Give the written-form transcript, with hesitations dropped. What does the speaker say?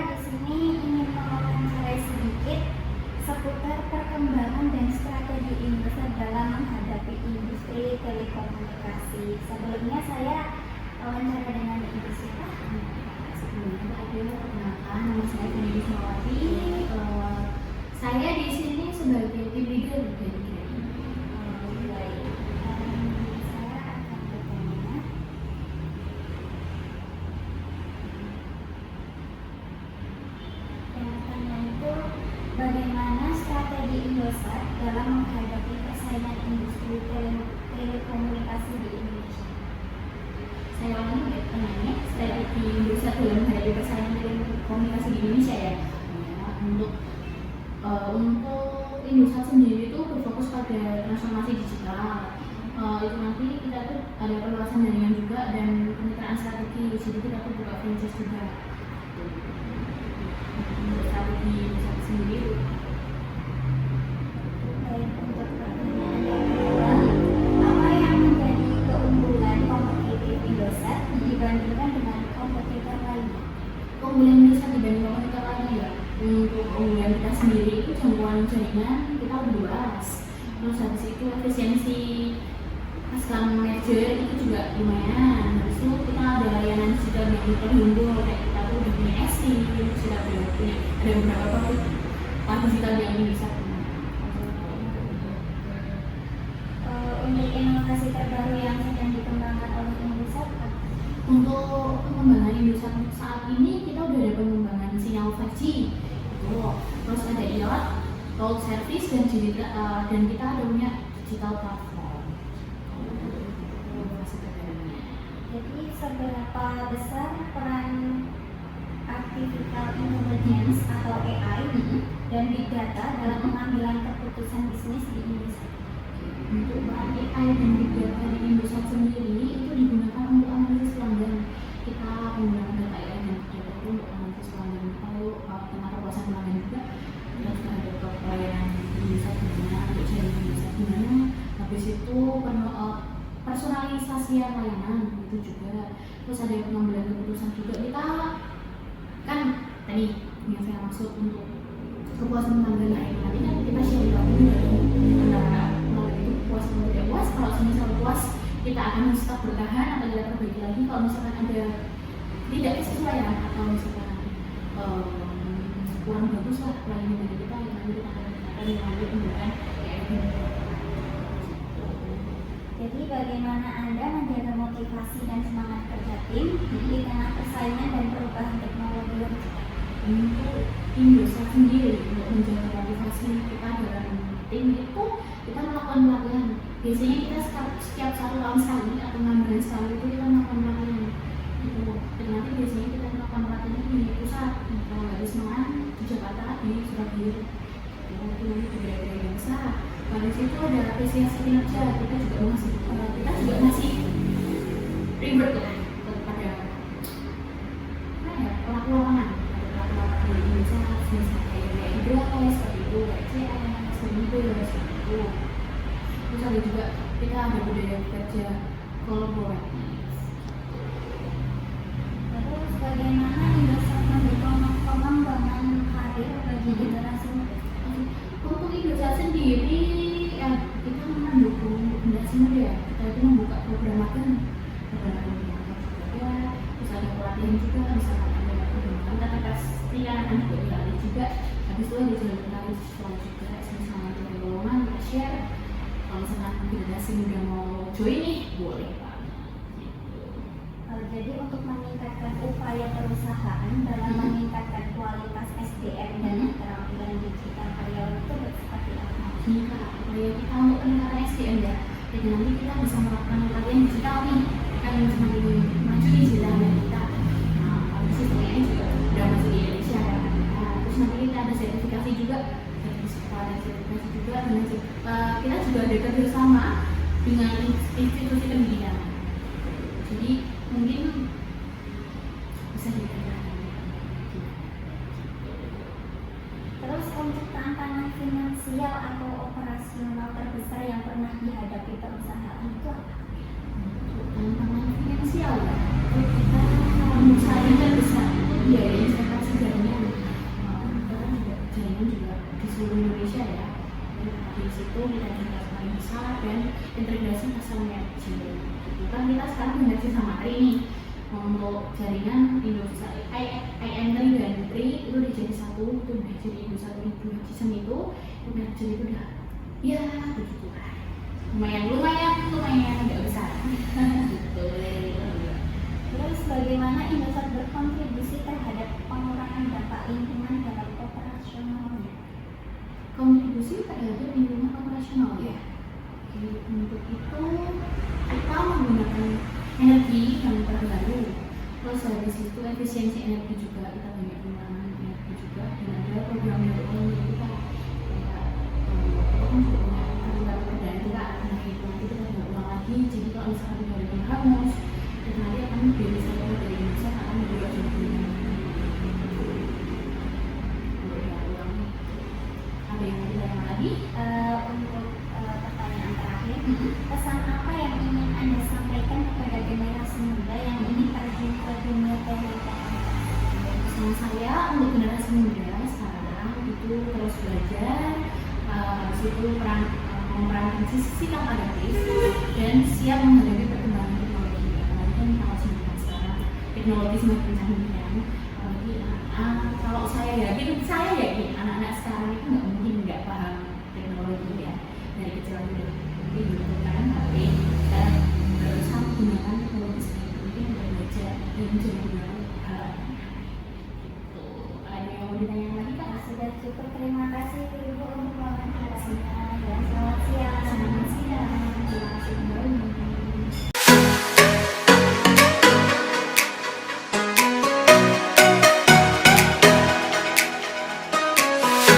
di sini ingin mewawancarai sedikit seputar perkembangan dan strategi Indosat dalam menghadapi industri telekomunikasi. Sebelumnya saya wawancara dengan Ibu siapa? Sebelumnya perkenalkan, nama saya Feni Ismawati. Saya di sini sebagai tim leader dari GRI. Baik. Saya akan bertanya. Yang pertama itu, bagaimana strategi Indosat dalam menghadapi persaingan industri telekomunikasi di Indonesia? Saya ulangi ya pertanyaannya, strategi Indosat dalam menghadapi persaingan telekomunikasi di Indonesia ya. Untuk Indosat sendiri itu berfokus pada transformasi digital. Itu nanti kita tuh ada perluasan jaringan juga dan kemitraan strategi. Jadi kita tuh buka franchise juga. Untuk strategi Indosat sendiri. Baik, untuk pertanyaan yang kedua, apa yang menjadi keunggulan kompetitif Indosat dibandingkan dengan kompetitor lainnya? Keunggulan Indosat dibanding kompetitor lainnya ya. Untuk keunggulan kita sendiri itu jangkauan jaringan kita lebih luas. Terus habis itu efisiensi pasca merger itu juga lumayan. Habis itu kita ada layanan digital yang terhubung, kayak kita tuh udah punya SI, terus kita udah punya ada beberapa produk digital yang bisa Untuk inovasi terbaru yang sedang dikembangkan oleh Indosat apa? Untuk pengembangan Indosat saat ini kita udah ada pengembangan sinyal 5G gitu. Terus ada IoT, cloud service dan kita ada punya digital platform. Inovasi terbarunya. Jadi seberapa besar peran artificial intelligence atau AI dan big data dalam pengambilan keputusan bisnis di Indonesia? Untuk bahan AI dan big data di Indosat sendiri itu digunakan untuk analisis pelanggan. Kita menggunakan data AI dan big data itu untuk analisis pelanggan. Kalau tentang kepuasan pelanggan juga, kita juga ada pelayanan di Indosat gimana, untuk jaringan Indosat gimana. Habis itu personalisasian layanan itu juga. Terus ada pengambilan keputusan juga. Kita kan tadi yang saya maksud untuk kepuasan pelanggan lain nanti kan kita share lagi antara puas atau tidak puas. Kalau misalnya puas, kita akan stop bertahan atau kita perbaiki lagi. Kalau misalkan ada tidak kesesuaian atau misalkan kurang bagus lah pelayanan dari kita, yang nanti kita akan lanjut menggunakan kayak gini. Jadi bagaimana Anda menjaga motivasi dan semangat kerja tim di tengah persaingan dan perubahan teknologi yang cepat? Untuk Indosat sendiri untuk menjaga motivasi kita dalam tim itu kita melakukan pelatihan. Biasanya kita setiap 1 tahun sekali atau 6 bulan sekali itu kita melakukan pelatihan. Dan nanti biasanya kita melakukan pelatihan di pusat. Kalau nggak di Semarang, di Jakarta, di Surabaya. Itu nanti di daerah yang besar. Pada situ ada apresiasi kinerja. Kita juga masih reward lah kepada pelaku lapangan. Pelaku di Indonesia misalnya kayak Indra, seperti itu, kayak CN, seperti itu. Terus ada juga kita ada budaya kerja kolaboratif. Terus bagaimana Indosat mendukung pengembangan karir bagi generasi muda? Untuk Indosat sendiri ya kita mendukung generasi muda. Kita itu membuka program magang juga, terus ada pelatihan juga, misalkan ada pengembangan tata kepastian juga dialih juga. Habis itu ada jalan menarik sekolah juga, misalnya ada lowongan kita share. Kalau misalkan generasi muda mau join nih, boleh Pak. Jadi untuk meningkatkan upaya perusahaan dalam meningkatkan kualitas SDM dan keterampilan digital karyawan itu seperti apa? Jika upaya kita untuk peningkatan SDM ya, jadi nanti kita bisa melakukan pelatihan digital nih, kan semakin maju digital dan kita. Nah, habis itu kayaknya juga udah masuk di Indonesia kan. Terus nanti kita ada sertifikasi juga, dan kita juga ada kerjasama dengan institusi pendidikan. Jadi mungkin bisa dikatakan. Terus untuk tantangan finansial atau operasional terbesar yang pernah dihadapi perusahaan itu apa? Tantangan finansial ya, kita usaha yang besar itu biaya investasi jaringan sekarang dengan sisa materi nih untuk jaringan Indosat IM3 dan 3 itu udah jadi satu, itu udah jadi Indosat season itu manajer itu udah ya begitu lah, lumayan nggak besar gitu. Terus bagaimana Indosat berkontribusi terhadap pengurangan dampak lingkungan dalam operasionalnya? Kontribusi terhadap lingkungan operasional ya. Oke, untuk itu kita menggunakan energi yang terbaru, terus habis itu efisiensi energi juga, kita banyak pengurangan energi juga, dan ada program yang kita dan kita akan hitung itu kita tidak ulang lagi. Jadi kalau misalkan tidak ada hangus, kita nanti akan dari satu dari Indonesia akan menjual jadinya. Ada yang ditanya lagi? Untuk pertanyaan terakhir, pesan apa yang ingin Anda sampaikan kepada generasi muda yang ingin terjun ke dunia telekomunikasi? Pesan saya untuk generasi muda sekarang itu terus belajar, habis itu memerankan sisi yang adaptif dan siap menghadapi perkembangan teknologi. Apalagi kan kalau sekarang teknologi semakin canggih kan. Apalagi kalau saya yakin anak-anak sekarang itu nggak mungkin nggak paham teknologi ya, dari kecil aja udah dibutuhkan HP dan berusaha menggunakan teknologi sebaik mungkin untuk belajar dan menjadi hal itu. Ada yang mau ditanya lagi Kak? Sudah cukup, terima kasih Ibu untuk wawancaranya dan selamat siang. Selamat siang. Terima kasih kembali.